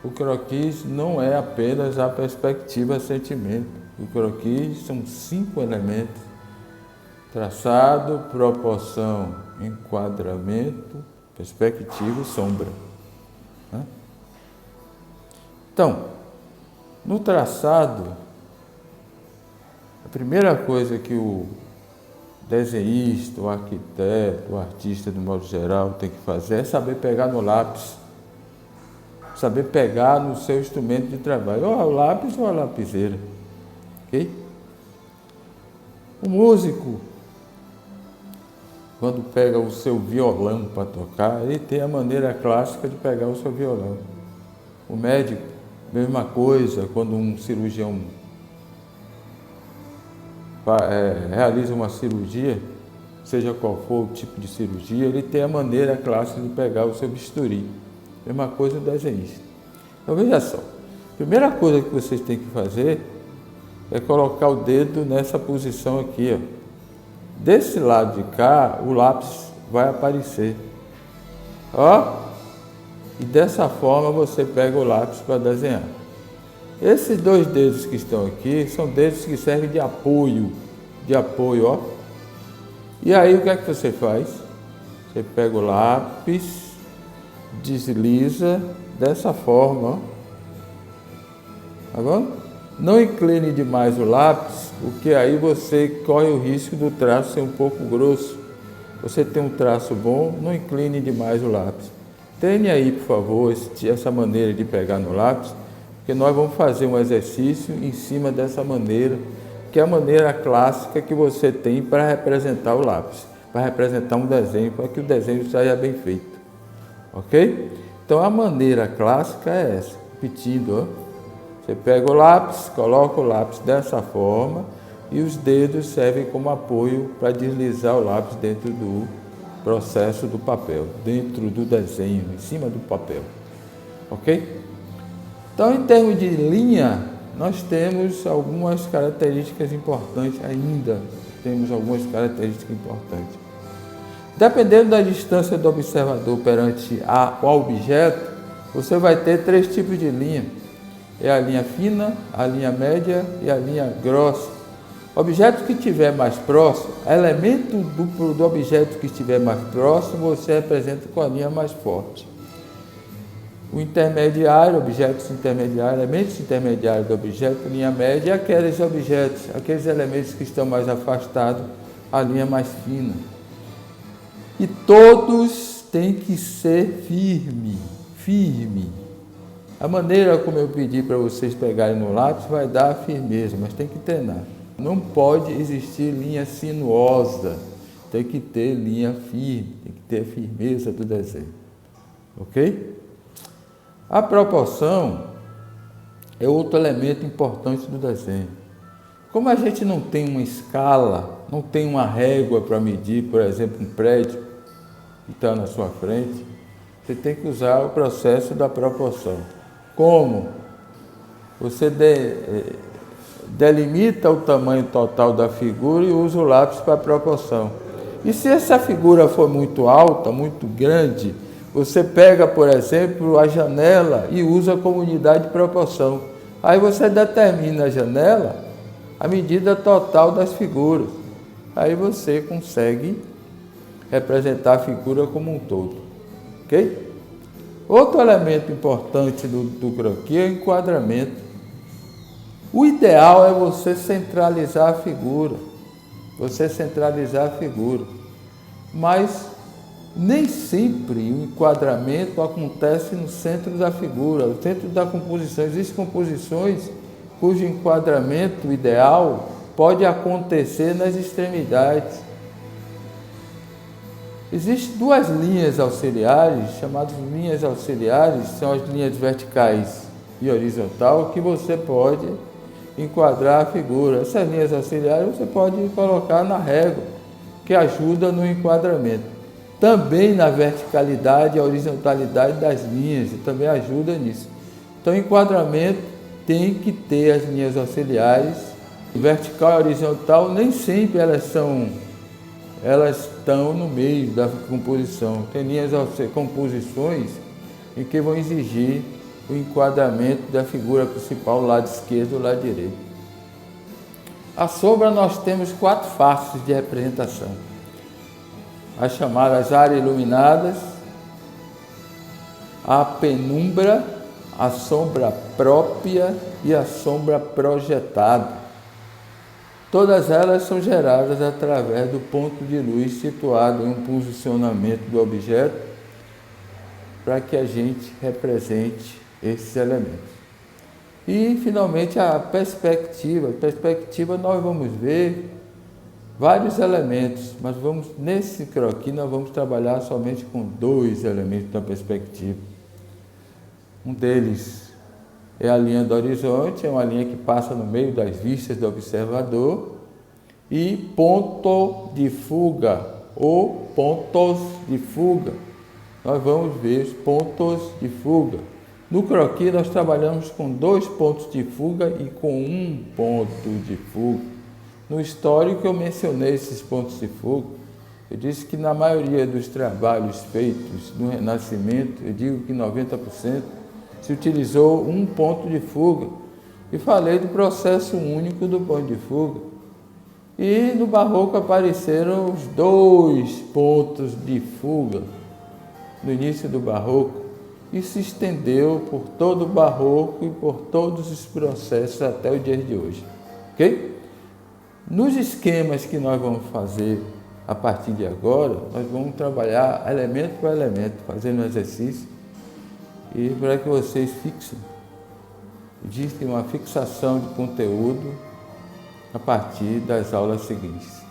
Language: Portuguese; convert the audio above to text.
o croquis não é apenas a perspectiva sentimento. O croquis são 5 elementos: traçado, proporção, enquadramento, perspectiva e sombra. Então, no traçado, a primeira coisa que o desenhista, o arquiteto, o artista, de modo geral, tem que fazer é saber pegar no lápis, saber pegar no seu instrumento de trabalho, ou o lápis ou a lapiseira, ok? O músico, quando pega o seu violão para tocar, ele tem a maneira clássica de pegar o seu violão. O médico, mesma coisa, quando um cirurgião realiza uma cirurgia, seja qual for o tipo de cirurgia, ele tem a maneira clássica de pegar o seu bisturi. Mesma coisa o desenhista. Então veja só, a primeira coisa que vocês têm que fazer é colocar o dedo nessa posição aqui, ó. Desse lado de cá, o lápis vai aparecer. Ó, e dessa forma você pega o lápis para desenhar. Esses 2 dedos que estão aqui são dedos que servem de apoio, ó. E aí o que é que você faz? Você pega o lápis, desliza dessa forma, ó. Tá bom? Não incline demais o lápis, porque aí você corre o risco do traço ser um pouco grosso. Você tem um traço bom, não incline demais o lápis. Treine aí, por favor, essa maneira de pegar no lápis, porque nós vamos fazer um exercício em cima dessa maneira, que é a maneira clássica que você tem para representar o lápis, para representar um desenho, para que o desenho saia bem feito. Ok? Então a maneira clássica é essa, repetindo, ó. Você pega o lápis, coloca o lápis dessa forma e os dedos servem como apoio para deslizar o lápis dentro do processo do papel, dentro do desenho, em cima do papel. Ok? Então, em termos de linha, nós temos algumas características importantes ainda. Temos algumas características importantes. Dependendo da distância do observador perante ao objeto, você vai ter 3 tipos de linha. É a linha fina, a linha média e a linha grossa. Objeto que estiver mais próximo, elemento do objeto que estiver mais próximo, você representa com a linha mais forte. O intermediário, objetos intermediários, elementos intermediários do objeto, linha média, e aqueles objetos, aqueles elementos que estão mais afastados, a linha mais fina. E todos têm que ser firme. A maneira como eu pedi para vocês pegarem no lápis vai dar firmeza, mas tem que treinar. Não pode existir linha sinuosa, tem que ter linha firme, tem que ter a firmeza do desenho. Ok? A proporção é outro elemento importante do desenho. Como a gente não tem uma escala, não tem uma régua para medir, por exemplo, um prédio que está na sua frente, você tem que usar o processo da proporção. Como? Você delimita o tamanho total da figura e usa o lápis para proporção. E se essa figura for muito alta, muito grande, você pega, por exemplo, a janela e usa como unidade de proporção. Aí você determina a janela, a medida total das figuras. Aí você consegue representar a figura como um todo. Ok? Outro elemento importante do croquis é o enquadramento. O ideal é você centralizar a figura. Mas nem sempre o enquadramento acontece no centro da figura, no centro da composição. Existem composições cujo enquadramento ideal pode acontecer nas extremidades. Existem 2 linhas auxiliares, chamadas linhas auxiliares, são as linhas verticais e horizontal, que você pode enquadrar a figura. Essas linhas auxiliares você pode colocar na régua, que ajuda no enquadramento. Também na verticalidade e horizontalidade das linhas, também ajuda nisso. Então, o enquadramento tem que ter as linhas auxiliares, vertical e horizontal, nem sempre elas estão no meio da composição. Tem composições em que vão exigir o enquadramento da figura principal, lado esquerdo e lado direito. A sombra nós temos 4 faces de representação. As chamadas áreas iluminadas, a penumbra, a sombra própria e a sombra projetada. Todas elas são geradas através do ponto de luz situado em um posicionamento do objeto para que a gente represente esses elementos. E, finalmente, a perspectiva. A perspectiva nós vamos ver vários elementos, mas nesse croquis nós vamos trabalhar somente com 2 elementos da perspectiva. Um deles é a linha do horizonte, é uma linha que passa no meio das vistas do observador, e ponto de fuga, ou pontos de fuga. Nós vamos ver os pontos de fuga. No croquis nós trabalhamos com 2 pontos de fuga e com 1 ponto de fuga. No histórico eu mencionei esses pontos de fuga. Eu disse que na maioria dos trabalhos feitos no Renascimento, eu digo que 90%, se utilizou 1 ponto de fuga. E falei do processo único do ponto de fuga. E no Barroco apareceram os 2 pontos de fuga no início do Barroco, e se estendeu por todo o Barroco e por todos os processos até o dia de hoje. Ok? Nos esquemas que nós vamos fazer a partir de agora, nós vamos trabalhar elemento por elemento, fazendo um exercício, e para que vocês fixem. Existe uma fixação de conteúdo a partir das aulas seguintes.